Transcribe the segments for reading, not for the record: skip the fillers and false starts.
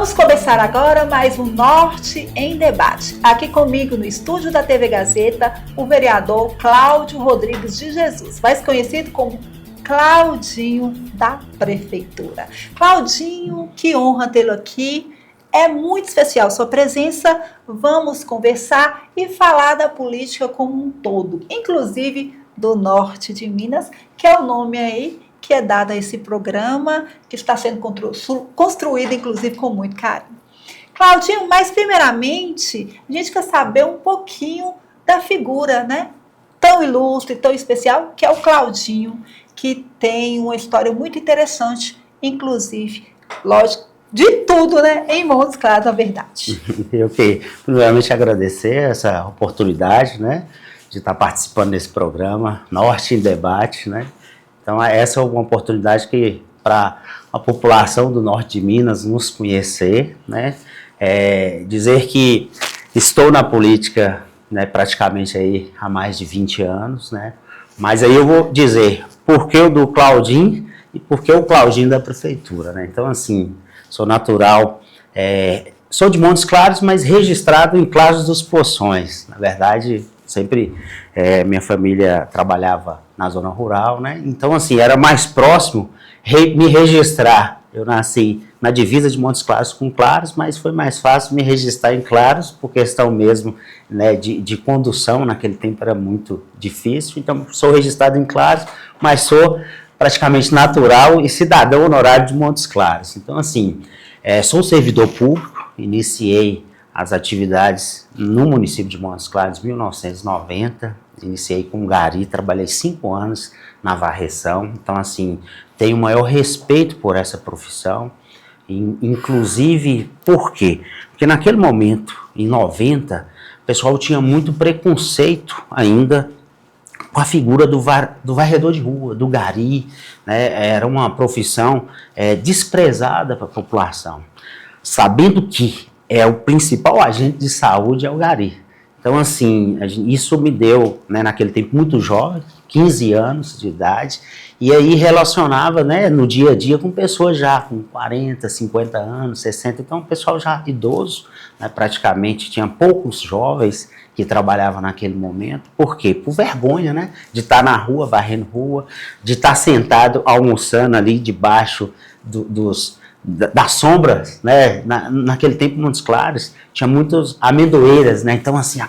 Vamos começar agora mais um Norte em Debate. Aqui comigo no estúdio da TV Gazeta, o vereador Cláudio Rodrigues de Jesus, mais conhecido como Claudinho da Prefeitura. Claudinho, que honra tê-lo aqui. É muito especial sua presença. Vamos conversar e falar da política como um todo, inclusive do norte de Minas, que é o nome aí que é dado a esse programa, que está sendo construído, inclusive, com muito carinho. Claudinho, mas primeiramente, a gente quer saber um pouquinho da figura, né? Tão ilustre, tão especial, que é o Claudinho, que tem uma história muito interessante, inclusive, lógico, de tudo, né? Em Montes Claros, na verdade. Eu queria, primeiramente, agradecer essa oportunidade, né? De estar participando desse programa, Norte em Debate, né? Então, essa é uma oportunidade que, para a população do norte de Minas nos conhecer, né? Dizer que estou na política, né, praticamente aí há mais de 20 anos, né? Mas aí eu vou dizer por que o do Claudinho e por que o Claudinho da Prefeitura, né? Então, assim, sou natural, sou de Montes Claros, mas registrado em Claros dos Poções. Na verdade, sempre minha família trabalhava na zona rural, né? Então, assim, era mais próximo me registrar. Eu nasci na divisa de Montes Claros com Claros, mas foi mais fácil me registrar em Claros, por questão mesmo, né, de condução. Naquele tempo era muito difícil. Então, sou registrado em Claros, mas sou praticamente natural e cidadão honorário de Montes Claros. Então, assim, sou servidor público, iniciei as atividades no município de Montes Claros em 1990, iniciei com gari, trabalhei 5 anos na varreção, então assim, tenho o maior respeito por essa profissão, inclusive, por quê? Porque naquele momento, em 90, o pessoal tinha muito preconceito ainda com a figura do varredor de rua, do gari, né? Era uma profissão desprezada para a população, sabendo que o principal agente de saúde é o gari. Então, assim, isso me deu, né, naquele tempo, muito jovem, 15 anos de idade, e aí relacionava, né, no dia a dia com pessoas já com 40, 50 anos, 60, então o pessoal já idoso, né, praticamente tinha poucos jovens que trabalhavam naquele momento. Por quê? Por vergonha, né, de estar na rua, varrendo rua, de estar sentado, almoçando ali debaixo das sombras, né? Naquele tempo, em Montes Claros, tinha muitas amendoeiras, né? Então, assim,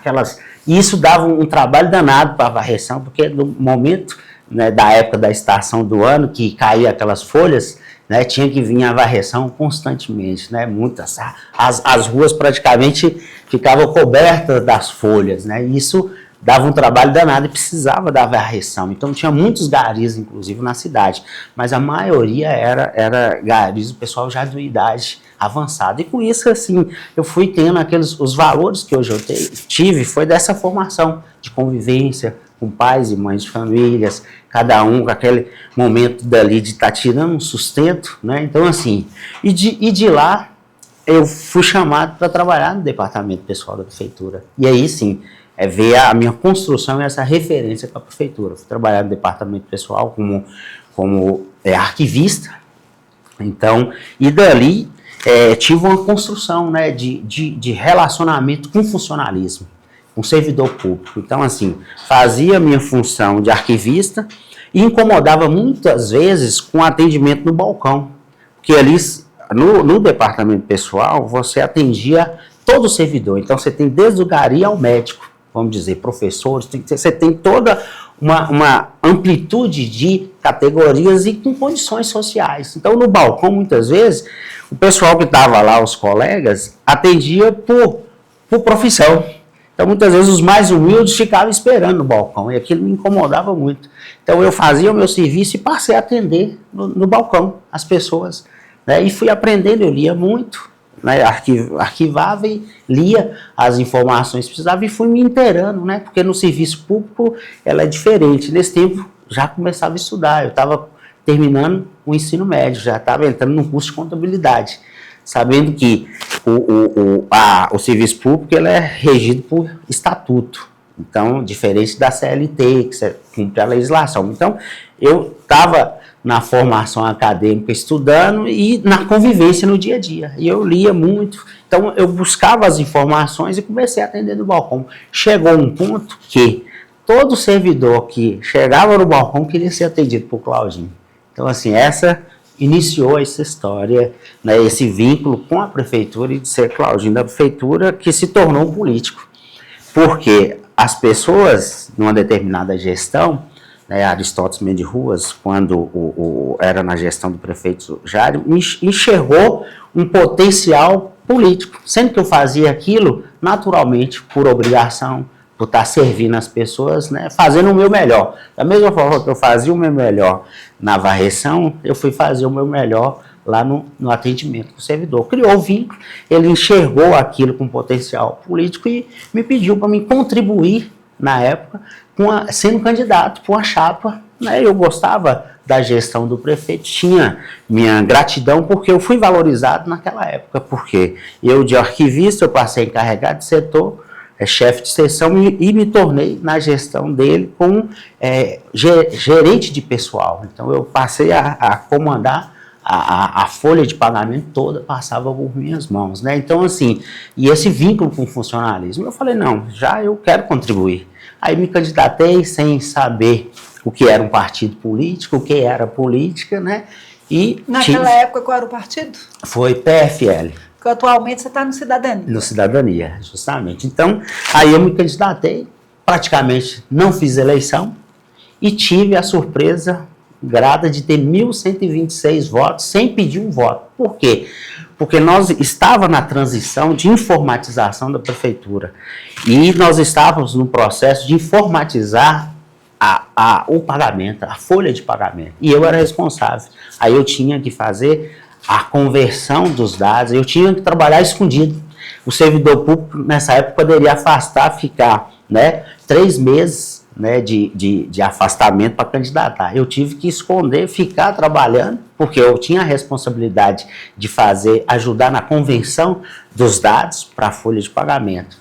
e isso dava um trabalho danado para a varreção, porque no momento, né, da época da estação do ano, que caía aquelas folhas, né, tinha que vir a varreção constantemente, né? Muitas, as ruas praticamente ficavam cobertas das folhas, né? E isso dava um trabalho danado e precisava da varreção. Então tinha muitos garis, inclusive, na cidade, mas a maioria era garis, o pessoal já de idade avançada. E com isso, assim, eu fui tendo os valores que hoje eu tive, foi dessa formação de convivência com pais e mães de famílias, cada um com aquele momento dali de estar tirando um sustento, né? Então, assim, e de lá eu fui chamado para trabalhar no departamento pessoal da prefeitura. E aí, sim, ver a minha construção e essa referência para a prefeitura. Fui trabalhar no departamento pessoal como arquivista, então, e dali tive uma construção, né, de relacionamento com funcionalismo, com servidor público. Então, assim, fazia a minha função de arquivista e incomodava muitas vezes com atendimento no balcão, porque ali no departamento pessoal você atendia todo o servidor, então você tem desde o gari ao médico, vamos dizer, professores, você tem toda uma amplitude de categorias e com condições sociais. Então, no balcão, muitas vezes, o pessoal que estava lá, os colegas, atendia por profissão. Então, muitas vezes, os mais humildes ficavam esperando no balcão, e aquilo me incomodava muito. Então, eu fazia o meu serviço e passei a atender no balcão as pessoas, né? E fui aprendendo, eu lia muito, né, arquivava e lia as informações que precisava e fui me inteirando, né, porque no serviço público ela é diferente. Nesse tempo já começava a estudar, eu estava terminando o ensino médio, já estava entrando no curso de contabilidade, sabendo que o serviço público ele é regido por estatuto, então diferente da CLT, que você cumpre a legislação. Então eu estava na formação acadêmica, estudando e na convivência no dia a dia. E eu lia muito, então eu buscava as informações e comecei a atender no balcão. Chegou um ponto que todo servidor que chegava no balcão queria ser atendido por Claudinho. Então, assim, iniciou essa história, né, esse vínculo com a prefeitura e de ser Claudinho da prefeitura, que se tornou um político. Porque as pessoas, numa determinada gestão, né, Aristóteles Mendes Ruas, quando era na gestão do prefeito Jário, enxergou um potencial político, sendo que eu fazia aquilo naturalmente, por obrigação, por estar servindo as pessoas, né, fazendo o meu melhor. Da mesma forma que eu fazia o meu melhor na varreção, eu fui fazer o meu melhor lá no atendimento do servidor. Criou o vínculo, ele enxergou aquilo com potencial político e me pediu para me contribuir, na época, sendo candidato para uma chapa. Né, eu gostava da gestão do prefeito, tinha minha gratidão porque eu fui valorizado naquela época, porque eu de arquivista, eu passei encarregado de setor, chefe de seção e me tornei na gestão dele como gerente de pessoal. Então eu passei a comandar a folha de pagamento toda, passava por minhas mãos, né? Então assim, e esse vínculo com o funcionalismo, eu falei, não, já eu quero contribuir. Aí me candidatei sem saber o que era um partido político, o que era política, né? E naquela época, qual era o partido? Foi PFL. Porque atualmente você está no Cidadania. No Cidadania, justamente. Então, aí eu me candidatei, praticamente não fiz eleição e tive a surpresa grata de ter 1.126 votos sem pedir um voto. Por quê? Porque nós estávamos na transição de informatização da prefeitura e nós estávamos no processo de informatizar o pagamento, a folha de pagamento. E eu era responsável. Aí eu tinha que fazer a conversão dos dados, eu tinha que trabalhar escondido. O servidor público, nessa época, poderia ficar, né, 3 meses, né, de afastamento para candidatar. Eu tive que esconder, ficar trabalhando, porque eu tinha a responsabilidade de ajudar na conversão dos dados para a folha de pagamento.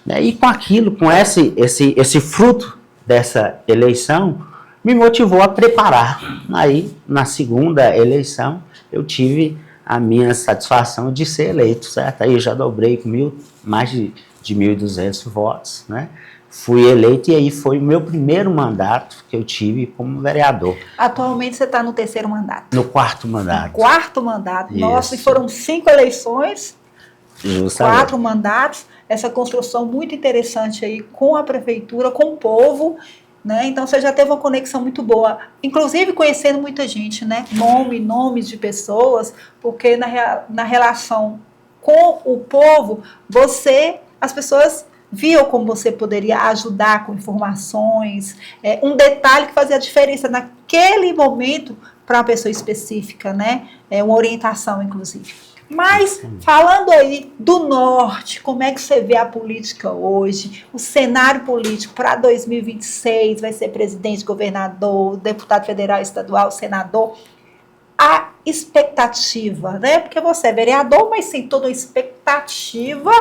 Né, e com aquilo, com esse fruto dessa eleição, me motivou a preparar. Aí, na segunda eleição, eu tive a minha satisfação de ser eleito, certo? Aí eu já dobrei com mais de 1.200 votos, né? Fui eleito e aí foi o meu primeiro mandato que eu tive como vereador. Atualmente você está no 3º mandato. No 4º mandato. No 4º mandato. Isso. Nossa, e foram 5 eleições, justamente. 4 mandatos, essa construção muito interessante aí com a prefeitura, com o povo, né? Então você já teve uma conexão muito boa, inclusive conhecendo muita gente, né? Nomes de pessoas, porque na relação com o povo, as pessoas viam como você poderia ajudar com informações, um detalhe que fazia a diferença naquele momento para uma pessoa específica, né? Uma orientação, inclusive. Mas, falando aí do Norte, como é que você vê a política hoje, o cenário político para 2026, vai ser presidente, governador, deputado federal, estadual, senador, a expectativa, né? Porque você é vereador, mas tem toda uma expectativa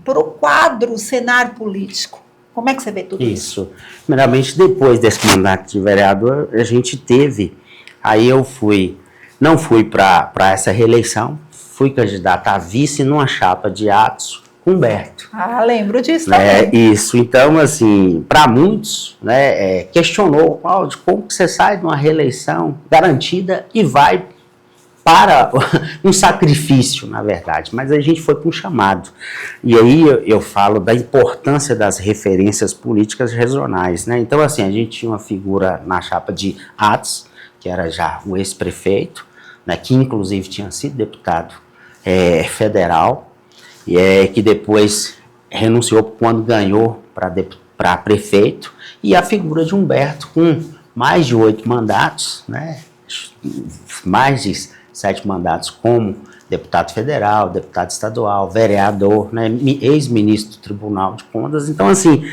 para o quadro, o cenário político. Como é que você vê tudo isso? Isso. Primeiramente, depois desse mandato de vereador, a gente teve, aí eu não fui para essa reeleição, fui candidato a vice numa chapa de Atos com Humberto. Ah, lembro disso também. Isso, então, assim, para muitos, né, questionou, Cláudio, como que você sai de uma reeleição garantida e vai para um sacrifício, na verdade, mas a gente foi para um chamado. E aí eu falo da importância das referências políticas regionais, né? Então, assim, a gente tinha uma figura na chapa de Atos, que era já o ex-prefeito, né, que inclusive tinha sido deputado federal, que depois renunciou quando ganhou para prefeito, e a figura de Humberto, com mais de 8 mandatos, né, mais de 7 mandatos como deputado federal, deputado estadual, vereador, né, ex-ministro do Tribunal de Contas. Então, assim,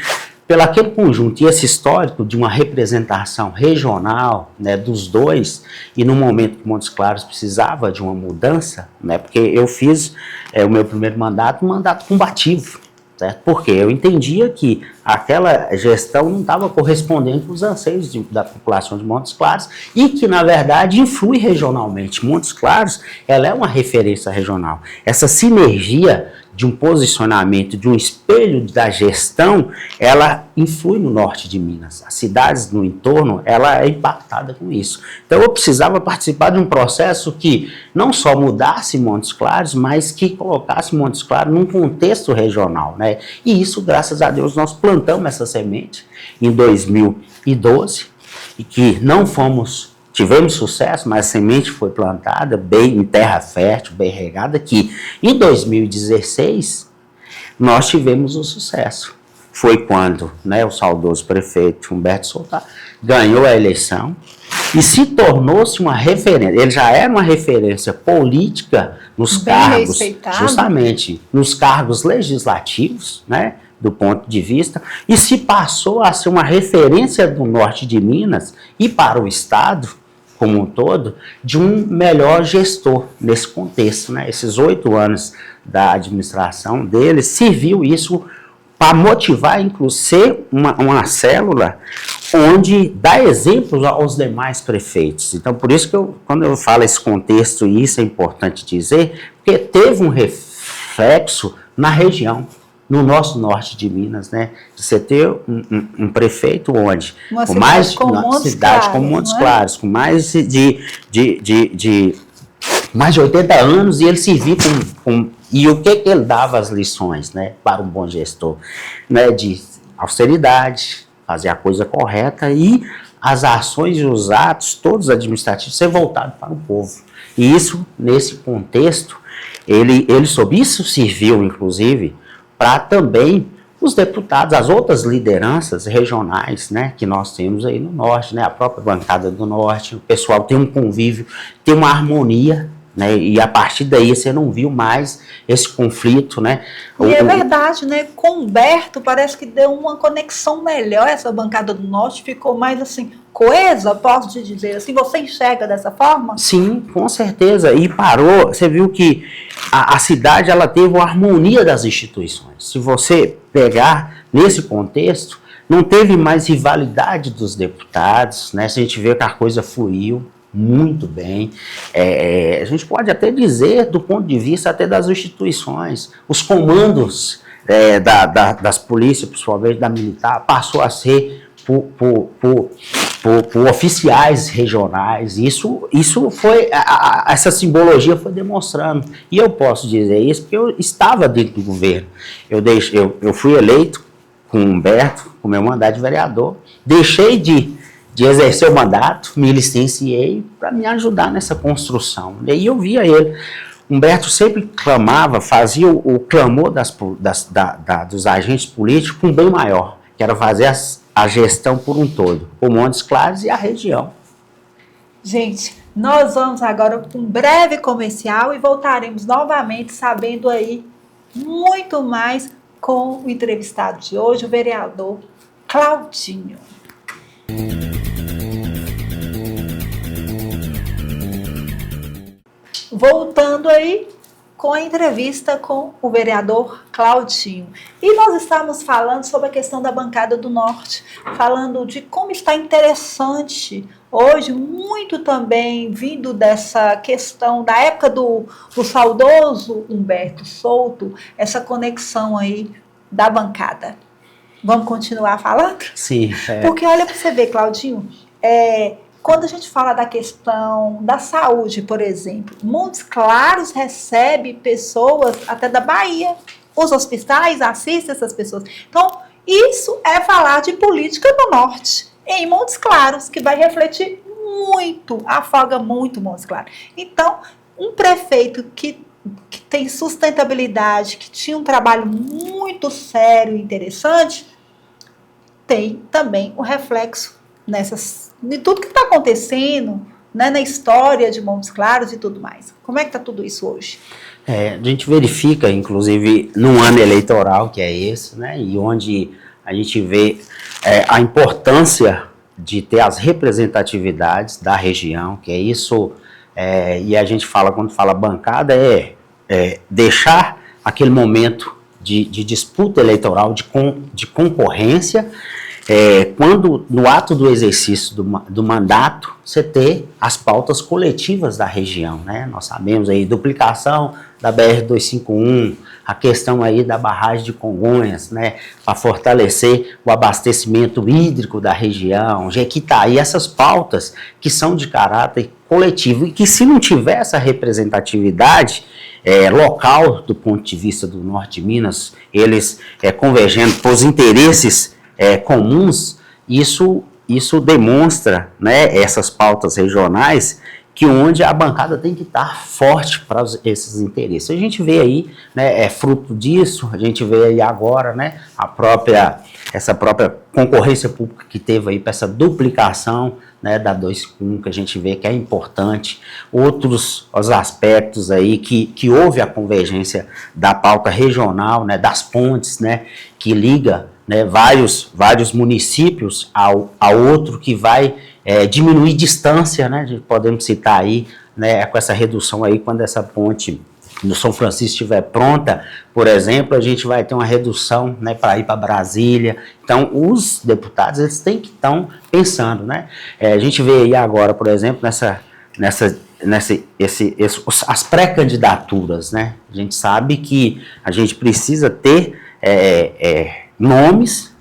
pelo aquele conjunto e esse histórico de uma representação regional, né, dos dois, e no momento que Montes Claros precisava de uma mudança, né, porque eu fiz o meu primeiro mandato, um mandato combativo, certo? Porque eu entendia que aquela gestão não estava correspondendo com os anseios da população de Montes Claros e que, na verdade, influi regionalmente. Montes Claros, ela é uma referência regional. Essa sinergia de um posicionamento, de um espelho da gestão, ela influi no norte de Minas. As cidades no entorno, ela é impactada com isso. Então eu precisava participar de um processo que não só mudasse Montes Claros, mas que colocasse Montes Claros num contexto regional, né? E isso, graças a Deus, nós plantamos essa semente em 2012 e que tivemos sucesso, mas a semente foi plantada bem em terra fértil, bem regada, que em 2016 nós tivemos o sucesso. Foi quando, né, o saudoso prefeito Humberto Soltá ganhou a eleição e se tornou-se uma referência. Ele já era uma referência política nos cargos, justamente nos cargos legislativos, né, do ponto de vista, e se passou a ser uma referência do norte de Minas e para o estado como um todo, de um melhor gestor nesse contexto, né? Esses 8 anos da administração dele, serviu isso para motivar, inclusive, uma célula onde dá exemplos aos demais prefeitos. Então, por isso que quando eu falo esse contexto, e isso é importante dizer, porque teve um reflexo na região, no nosso norte de Minas, né? De você ter um prefeito onde, uma cidade como Montes Claros, com mais de mais de 80 anos, e ele servia e o que ele dava as lições, né, para um bom gestor, né, de austeridade, fazer a coisa correta e as ações e os atos, todos administrativos, ser voltados para o povo. E isso, nesse contexto, ele soube, isso serviu, inclusive, para também os deputados, as outras lideranças regionais, né, que nós temos aí no Norte, né, a própria bancada do Norte, o pessoal tem um convívio, tem uma harmonia, né, e a partir daí você não viu mais esse conflito, né. E é verdade, né, com o Humberto parece que deu uma conexão melhor, essa bancada do Norte ficou mais assim, coesa, posso te dizer assim, você enxerga dessa forma? Sim, com certeza, e parou, você viu que a cidade, ela teve uma harmonia das instituições. Se você pegar nesse contexto, não teve mais rivalidade dos deputados, né, se a gente vê que a coisa fluiu muito bem, a gente pode até dizer, do ponto de vista até das instituições, os comandos das polícias, principalmente da militar, passou a ser por oficiais regionais. Isso foi, essa simbologia foi demonstrando. E eu posso dizer isso porque eu estava dentro do governo. Eu fui eleito com o Humberto, com o meu mandato de vereador, deixei de exercer o mandato, me licenciei para me ajudar nessa construção. E aí eu via ele. Humberto sempre clamava, fazia o clamor dos agentes políticos com um bem maior, que era fazer a gestão por um todo, o Montes Claros e a região. Gente, nós vamos agora para um breve comercial e voltaremos novamente sabendo aí muito mais com o entrevistado de hoje, o vereador Claudinho. Voltando aí com a entrevista com o vereador Claudinho. E nós estamos falando sobre a questão da bancada do Norte, falando de como está interessante hoje, muito também vindo dessa questão da época do saudoso Humberto Souto, essa conexão aí da bancada. Vamos continuar falando? Sim. Porque olha para você ver, Claudinho, quando a gente fala da questão da saúde, por exemplo, Montes Claros recebe pessoas até da Bahia. Os hospitais assistem essas pessoas. Então, isso é falar de política do Norte, em Montes Claros, que vai refletir muito, afoga muito Montes Claros. Então, um prefeito que tem sustentabilidade, que tinha um trabalho muito sério e interessante, tem também o reflexo de tudo que está acontecendo, né, na história de Montes Claros e tudo mais. Como é que está tudo isso hoje? A gente verifica, inclusive, num ano eleitoral, que é esse, né, e onde a gente vê a importância de ter as representatividades da região, que é isso, e a gente fala, quando fala bancada, deixar aquele momento de disputa eleitoral, de concorrência, quando no ato do exercício do mandato, você ter as pautas coletivas da região, né? Nós sabemos aí duplicação da BR-251, a questão aí da barragem de Congonhas, né? Para fortalecer o abastecimento hídrico da região, Jequitaí, essas pautas que são de caráter coletivo e que se não tiver essa representatividade local do ponto de vista do norte de Minas, eles convergendo para os interesses comuns, isso demonstra, né, essas pautas regionais, que onde a bancada tem que estar forte para esses interesses. A gente vê aí, né, fruto disso, a gente vê aí agora, né, essa própria concorrência pública que teve aí para essa duplicação, né, da 251, que a gente vê que é importante, outros os aspectos aí que houve a convergência da pauta regional, né, das pontes, né, que liga, né, vários municípios ao outro, que vai diminuir distância, né, podemos citar aí, né, com essa redução aí, quando essa ponte no São Francisco estiver pronta, por exemplo, a gente vai ter uma redução, né, para ir para Brasília. Então, os deputados, eles têm que estar pensando, né, a gente vê aí agora, por exemplo, as pré-candidaturas, né, a gente sabe que a gente precisa ter nomes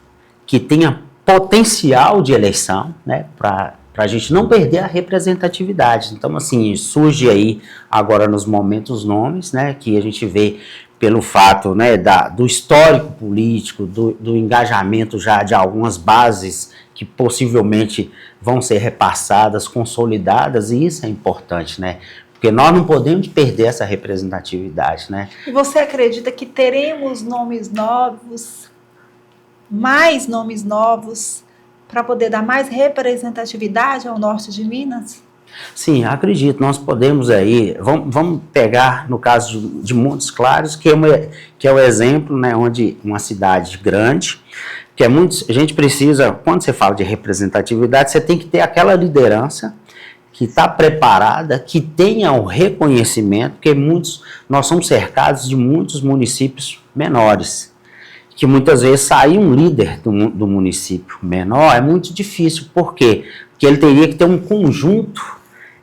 que tenham potencial de eleição, né, para a gente não perder a representatividade. Então, assim, surge aí agora nos momentos nomes, né, que a gente vê pelo fato, né, do histórico político, do engajamento já de algumas bases que possivelmente vão ser repassadas, consolidadas, e isso é importante, né, porque nós não podemos perder essa representatividade, né. E você acredita que teremos nomes novos, mais nomes novos, para poder dar mais representatividade ao norte de Minas? Sim, acredito, nós podemos aí, vamos pegar no caso de Montes Claros, que é o exemplo, né, onde uma cidade grande, que a gente precisa, quando você fala de representatividade, você tem que ter aquela liderança que está preparada, que tenha o reconhecimento, porque nós somos cercados de muitos municípios menores, que muitas vezes sair um líder do município menor é muito difícil. Por quê? Porque ele teria que ter um conjunto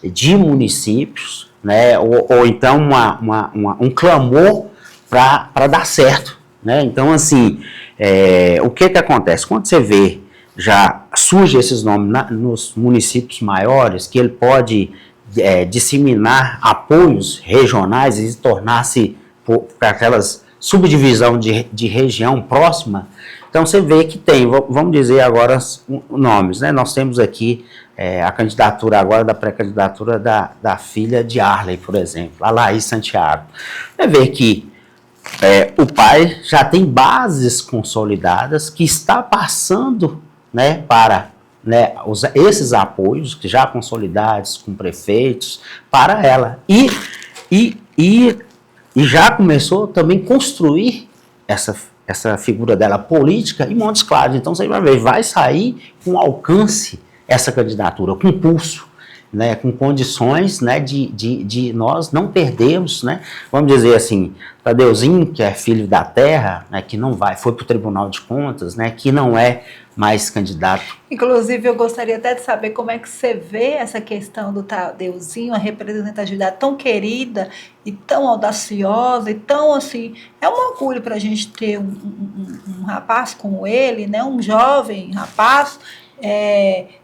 de municípios, né, ou então um clamor para dar certo, né? Então, assim, o que acontece? Quando você vê, já surge esses nomes nos municípios maiores, que ele pode disseminar apoios regionais e tornar-se para aquelas subdivisão de região próxima. Então você vê que tem, vamos dizer agora os nomes, né? Nós temos aqui a candidatura agora da pré-candidatura da filha de Arley, por exemplo, a Laís Santiago. Você vê que o pai já tem bases consolidadas, que está passando, né, para, né, esses apoios que já consolidados com prefeitos para ela. E já começou também a construir essa figura dela política em Montes Claros. Então você vai ver, vai sair com alcance essa candidatura, com pulso, né, com condições, né, de nós não perdermos, né, vamos dizer assim, Tadeuzinho, que é filho da terra, né, que não foi para o Tribunal de Contas, né, que não é mais candidato. Inclusive, eu gostaria até de saber como é que você vê essa questão do Tadeuzinho, a representatividade tão querida e tão audaciosa e tão assim, é um orgulho para a gente ter um rapaz como ele, né, um jovem rapaz,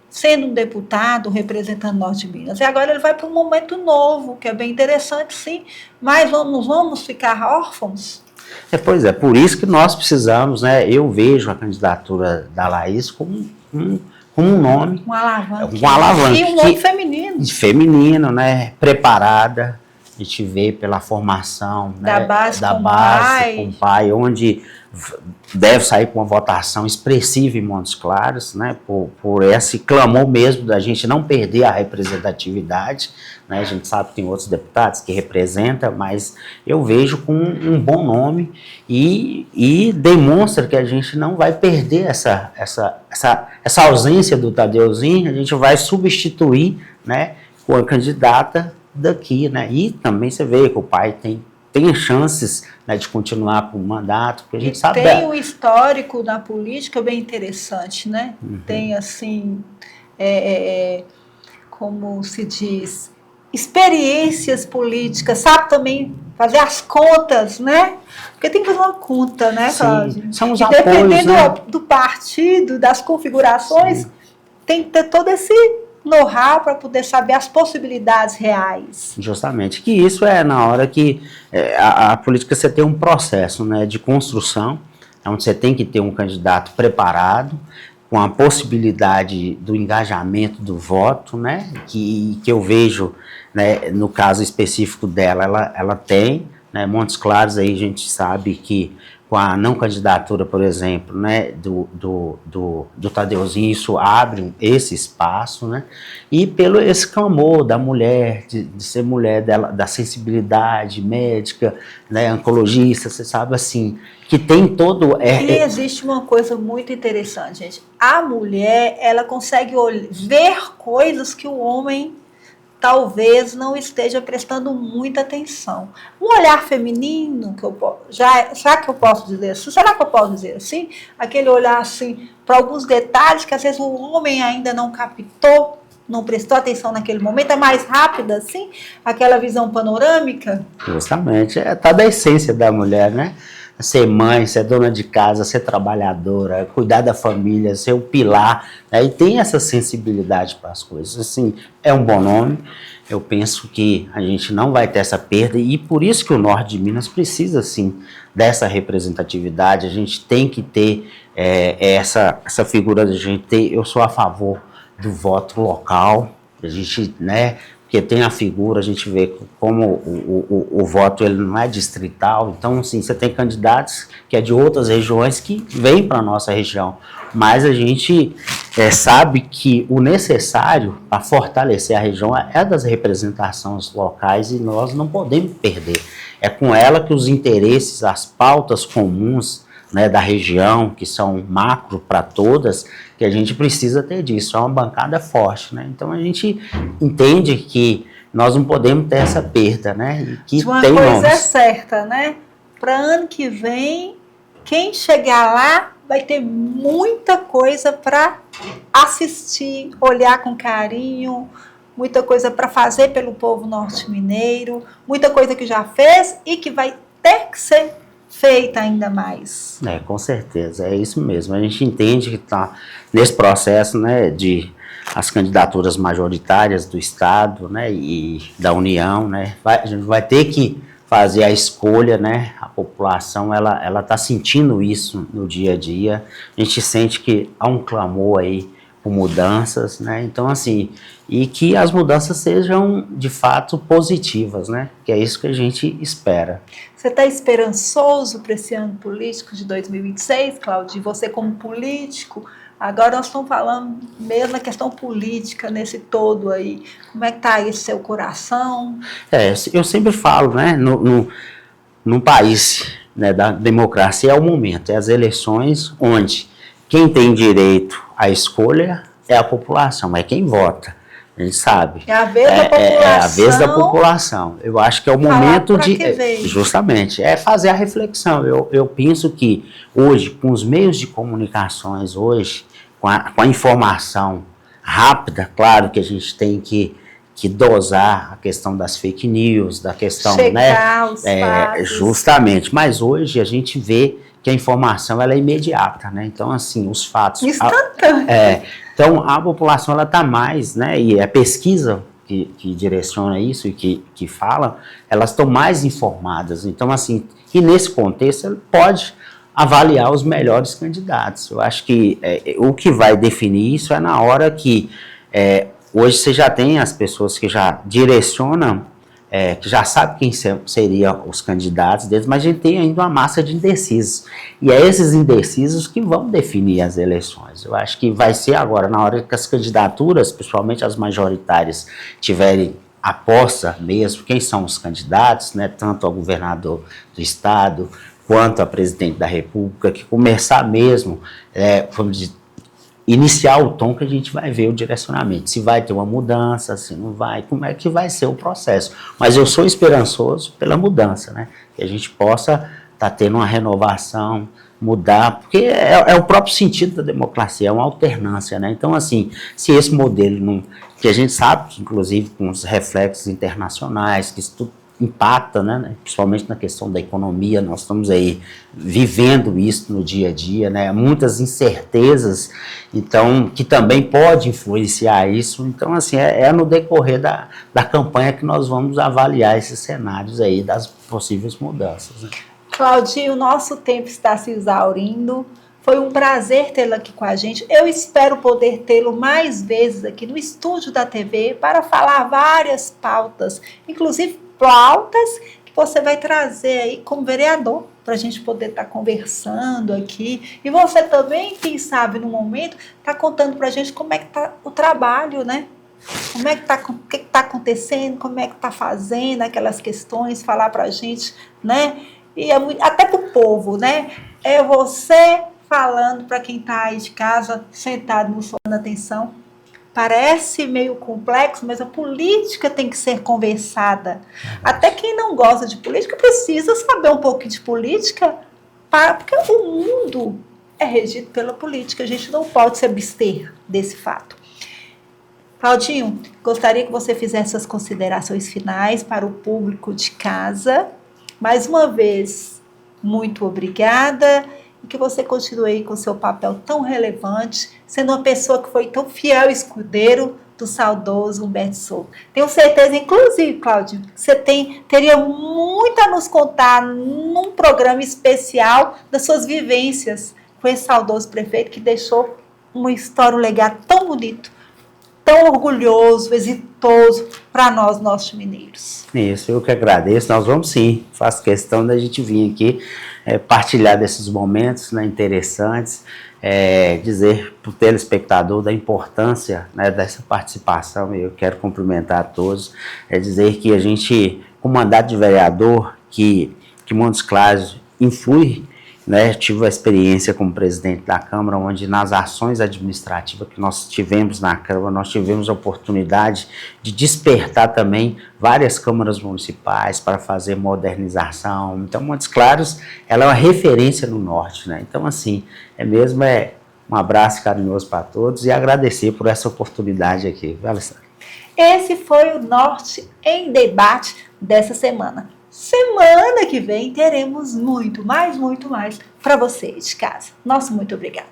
sendo um deputado, representando o Norte de Minas. E agora ele vai para um momento novo, que é bem interessante, sim, mas vamos ficar órfãos? Pois é, por isso que nós precisamos, né, eu vejo a candidatura da Laís como um nome. Um alavanque. Um alavanque. E um nome feminino. Feminino, né, preparada, a gente vê pela formação, da né, base com o pai, onde deve sair com uma votação expressiva em Montes Claros, né, por esse clamor mesmo da gente não perder a representatividade, né, a gente sabe que tem outros deputados que representam, mas eu vejo com um bom nome e demonstra que a gente não vai perder essa ausência do Tadeuzinho, a gente vai substituir, né, com a candidata daqui, né, e também você vê que o pai tem tenha chances, né, de continuar com o mandato, porque a gente sabe... Tem um histórico na política bem interessante, né? Tem, assim, como se diz, experiências políticas, sabe também fazer as contas, né? Porque tem que fazer uma conta, né, Cláudio? Sim, são os apoios, dependendo, né, do partido, das configurações, sim, tem que ter todo esse know-how para poder saber as possibilidades reais. Justamente, que isso é na hora que a política, você tem um processo, né, de construção, onde você tem que ter um candidato preparado, com a possibilidade do engajamento do voto, né, que eu vejo, né, no caso específico dela, ela tem, né, Montes Claros, aí a gente sabe que com a não candidatura, por exemplo, né, do Tadeuzinho, isso abre esse espaço, né, e pelo esse clamor da mulher, de ser mulher, da sensibilidade médica, né, oncologista, você sabe, assim, que tem todo... E existe uma coisa muito interessante, gente, a mulher, ela consegue ver coisas que o homem talvez não esteja prestando muita atenção. Um olhar feminino, que será que eu posso dizer assim? Será que eu posso dizer assim? Aquele olhar assim, para alguns detalhes que às vezes o homem ainda não captou, não prestou atenção naquele momento, é mais rápida assim? Aquela visão panorâmica? Justamente, tá da essência da mulher, né? Ser mãe, ser dona de casa, ser trabalhadora, cuidar da família, ser o pilar, né? E tem essa sensibilidade para as coisas. Assim, é um bom nome. Eu penso que a gente não vai ter essa perda e por isso que o norte de Minas precisa, sim, dessa representatividade. A gente tem que ter essa figura de gente ter. Eu sou a favor do voto local, a gente, né? Porque tem a figura, a gente vê como o voto ele não é distrital, então assim, você tem candidatos que é de outras regiões que vêm para a nossa região, mas a gente sabe que o necessário para fortalecer a região é das representações locais e nós não podemos perder. É com ela que os interesses, as pautas comuns, né, da região, que são macro para todas, que a gente precisa ter disso, é uma bancada forte, né? Então a gente entende que nós não podemos ter essa perda, né? E que uma tem coisa nomes. É certa, né? Para ano que vem, quem chegar lá vai ter muita coisa para assistir, olhar com carinho, muita coisa para fazer pelo povo norte-mineiro, muita coisa que já fez e que vai ter que ser feita ainda mais. Com certeza, é isso mesmo. A gente entende que está nesse processo, né, de as candidaturas majoritárias do Estado, né, e da União, né, a gente vai ter que fazer a escolha, né, a população, ela está sentindo isso no dia a dia, a gente sente que há um clamor aí por mudanças, né, então assim, e que as mudanças sejam de fato positivas, né, que é isso que a gente espera. Você está esperançoso para esse ano político de 2026, Cláudio? Você como político, agora nós estamos falando mesmo da questão política nesse todo aí. Como é que está aí seu coração? Eu sempre falo, né, num país, né, da democracia é o momento, é as eleições onde quem tem direito à escolha é a população, é quem vota. A gente sabe. É a vez da população. É a vez da população. Eu acho que é o momento de... Justamente, fazer a reflexão. Eu penso que hoje, com os meios de comunicações, hoje, com a informação rápida, claro que a gente tem que dosar a questão das fake news, da questão... Checar os fatos. Justamente, mas hoje a gente vê que a informação ela é imediata, né? Então, assim, os fatos... Instantâneo. Então, a população ela está mais, né? E a pesquisa que direciona isso e que fala, elas estão mais informadas. Então, assim, e nesse contexto, ele pode avaliar os melhores candidatos. Eu acho que o que vai definir isso é na hora que hoje você já tem as pessoas que já direcionam, que já sabe quem seriam os candidatos deles, mas a gente tem ainda uma massa de indecisos. E é esses indecisos que vão definir as eleições. Eu acho que vai ser agora, na hora que as candidaturas, principalmente as majoritárias, tiverem aposta mesmo, quem são os candidatos, né, tanto ao governador do estado, quanto a presidente da República, que começar mesmo, vamos dizer, iniciar o tom que a gente vai ver o direcionamento. Se vai ter uma mudança, se não vai, como é que vai ser o processo. Mas eu sou esperançoso pela mudança, né? Que a gente possa estar tendo uma renovação, mudar, porque é o próprio sentido da democracia, é uma alternância, né? Então, assim, se esse modelo não... que a gente sabe, inclusive, com os reflexos internacionais, que isso tudo impacta, né, principalmente na questão da economia, nós estamos aí vivendo isso no dia a dia, né, muitas incertezas, então, que também pode influenciar isso, então, assim, é no decorrer da campanha que nós vamos avaliar esses cenários aí das possíveis mudanças, né. Claudinho, o nosso tempo está se exaurindo. Foi um prazer tê-lo aqui com a gente. Eu espero poder tê-lo mais vezes aqui no estúdio da TV para falar várias pautas, inclusive pautas que você vai trazer aí como vereador, para a gente poder estar conversando aqui. E você também, quem sabe, no momento, está contando para a gente como é que está o trabalho, né? Como é que tá, o que está acontecendo, como é que está fazendo aquelas questões, falar para a gente, né? E até para o povo, né? É você falando para quem está aí de casa, sentado no sofá, dando atenção. Parece meio complexo, mas a política tem que ser conversada. Até quem não gosta de política precisa saber um pouco de política, porque o mundo é regido pela política. A gente não pode se abster desse fato. Claudinho, gostaria que você fizesse as considerações finais para o público de casa. Mais uma vez, muito obrigada e que você continue aí com seu papel tão relevante, sendo uma pessoa que foi tão fiel escudeiro do saudoso Humberto Souza. Tenho certeza, inclusive, Cláudio, que você teria muito a nos contar num programa especial das suas vivências com esse saudoso prefeito que deixou uma história, um legado tão bonito, tão orgulhoso, exitoso para nós, nossos mineiros. Isso, eu que agradeço. Nós vamos sim, faço questão da gente vir aqui partilhar desses momentos, né, interessantes, dizer para o telespectador da importância, né, dessa participação. Eu quero cumprimentar a todos, dizer que a gente, com o mandato de vereador, que Montes Claros influi, né, tive a experiência como presidente da Câmara, onde nas ações administrativas que nós tivemos na Câmara, nós tivemos a oportunidade de despertar também várias câmaras municipais para fazer modernização. Então, Montes Claros, ela é uma referência no Norte, né? Então, assim, um abraço carinhoso para todos e agradecer por essa oportunidade aqui. Vai, Alessandra. Esse foi o Norte em Debate dessa semana. Semana que vem teremos muito mais para você de casa. Nosso muito obrigado.